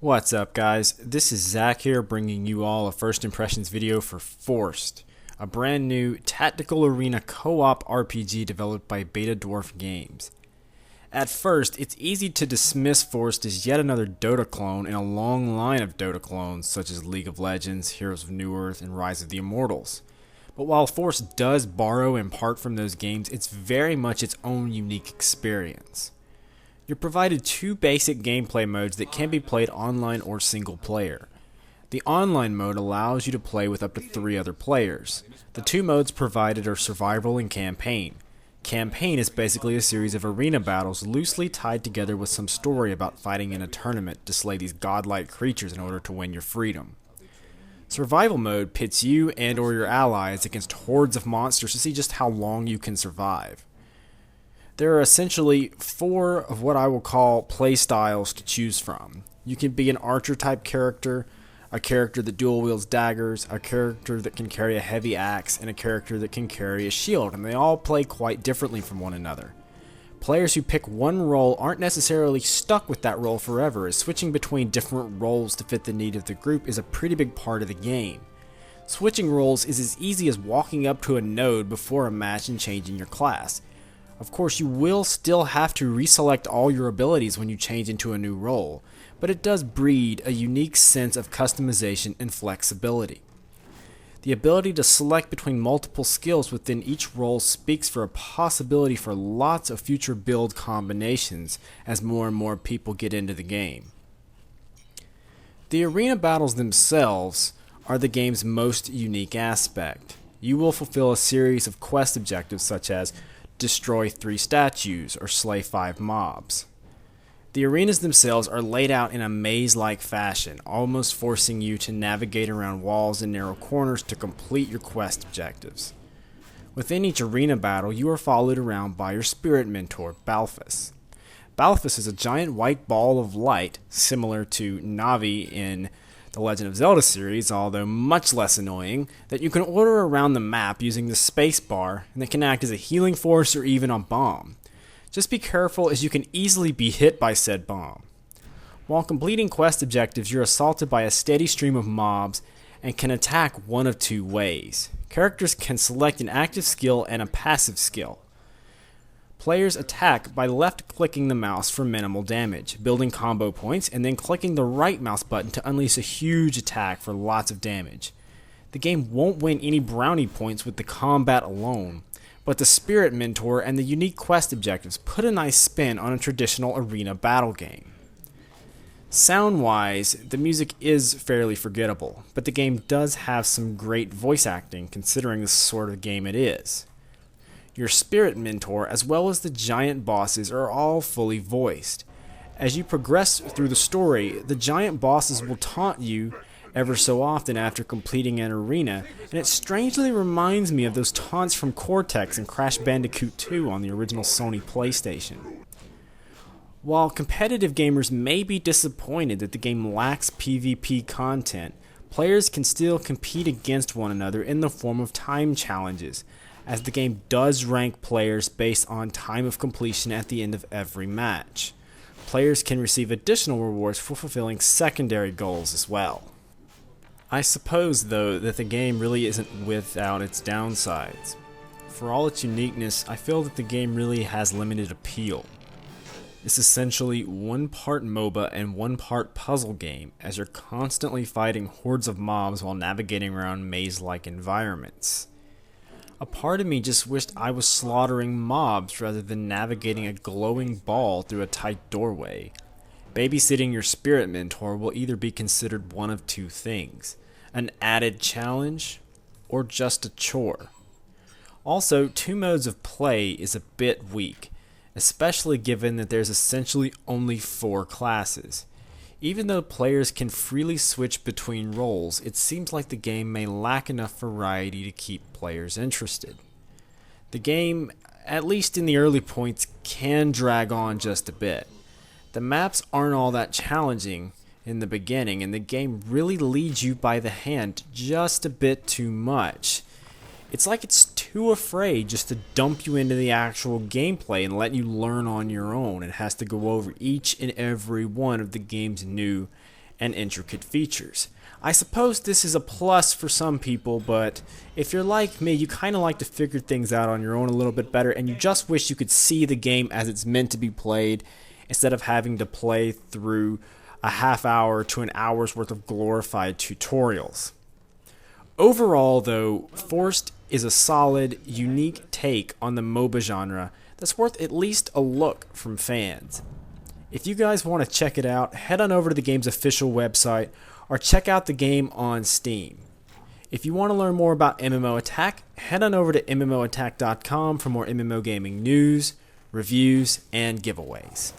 What's up, guys? This is Zach here, bringing you all a first impressions video for Forced, a brand new tactical arena co-op RPG developed by Beta Dwarf Games. At first, it's easy to dismiss Forced as yet another Dota clone in a long line of Dota clones such as League of Legends, Heroes of New Earth, and Rise of the Immortals. But while Forced does borrow in part from those games, it's very much its own unique experience. You're provided two basic gameplay modes that can be played online or single player. The online mode allows you to play with up to 3 other players. The two modes provided are survival and campaign. Campaign is basically a series of arena battles loosely tied together with some story about fighting in a tournament to slay these godlike creatures in order to win your freedom. Survival mode pits you and or your allies against hordes of monsters to see just how long you can survive. There are essentially 4 of what I will call play styles to choose from. You can be an archer type character, a character that dual wields daggers, a character that can carry a heavy axe, and a character that can carry a shield, and they all play quite differently from one another. Players who pick one role aren't necessarily stuck with that role forever, as switching between different roles to fit the need of the group is a pretty big part of the game. Switching roles is as easy as walking up to a node before a match and changing your class. Of course, you will still have to reselect all your abilities when you change into a new role, but it does breed a unique sense of customization and flexibility. The ability to select between multiple skills within each role speaks for a possibility for lots of future build combinations as more and more people get into the game. The arena battles themselves are the game's most unique aspect. You will fulfill a series of quest objectives such as destroy 3 statues or slay 5 mobs. The arenas themselves are laid out in a maze-like fashion, almost forcing you to navigate around walls and narrow corners to complete your quest objectives. Within each arena battle, you are followed around by your spirit mentor, Balthus. Balthus is a giant white ball of light, similar to Navi in the Legend of Zelda series, although much less annoying, that you can order around the map using the space bar, and that can act as a healing force or even a bomb. Just be careful, as you can easily be hit by said bomb. While completing quest objectives, you're assaulted by a steady stream of mobs and can attack one of 2 ways. Characters can select an active skill and a passive skill. Players attack by left-clicking the mouse for minimal damage, building combo points, and then clicking the right mouse button to unleash a huge attack for lots of damage. The game won't win any brownie points with the combat alone, but the Spirit Mentor and the unique quest objectives put a nice spin on a traditional arena battle game. Sound-wise, the music is fairly forgettable, but the game does have some great voice acting considering the sort of game it is. Your Spirit Mentor, as well as the giant bosses, are all fully voiced. As you progress through the story, the giant bosses will taunt you ever so often after completing an arena, and it strangely reminds me of those taunts from Cortex and Crash Bandicoot 2 on the original Sony PlayStation. While competitive gamers may be disappointed that the game lacks PvP content, players can still compete against one another in the form of time challenges, as the game does rank players based on time of completion at the end of every match. Players can receive additional rewards for fulfilling secondary goals as well. I suppose, though, that the game really isn't without its downsides. For all its uniqueness, I feel that the game really has limited appeal. It's essentially 1 part MOBA and 1 part puzzle game, as you're constantly fighting hordes of mobs while navigating around maze-like environments. A part of me just wished I was slaughtering mobs rather than navigating a glowing ball through a tight doorway. Babysitting your Spirit Mentor will either be considered one of 2 things: an added challenge or just a chore. Also, 2 modes of play is a bit weak, especially given that there's essentially only 4 classes. Even though players can freely switch between roles, it seems like the game may lack enough variety to keep players interested. The game, at least in the early points, can drag on just a bit. The maps aren't all that challenging in the beginning, and the game really leads you by the hand just a bit too much. It's like it's too afraid just to dump you into the actual gameplay and let you learn on your own. It has to go over each and every one of the game's new and intricate features. I suppose this is a plus for some people, but if you're like me, you kind of like to figure things out on your own a little bit better, and you just wish you could see the game as it's meant to be played instead of having to play through a half hour to an hour's worth of glorified tutorials. Overall, though, Forced is a solid, unique take on the MOBA genre that's worth at least a look from fans. If you guys want to check it out, head on over to the game's official website or check out the game on Steam. If you want to learn more about MMO Attack, head on over to MMOattack.com for more MMO gaming news, reviews, and giveaways.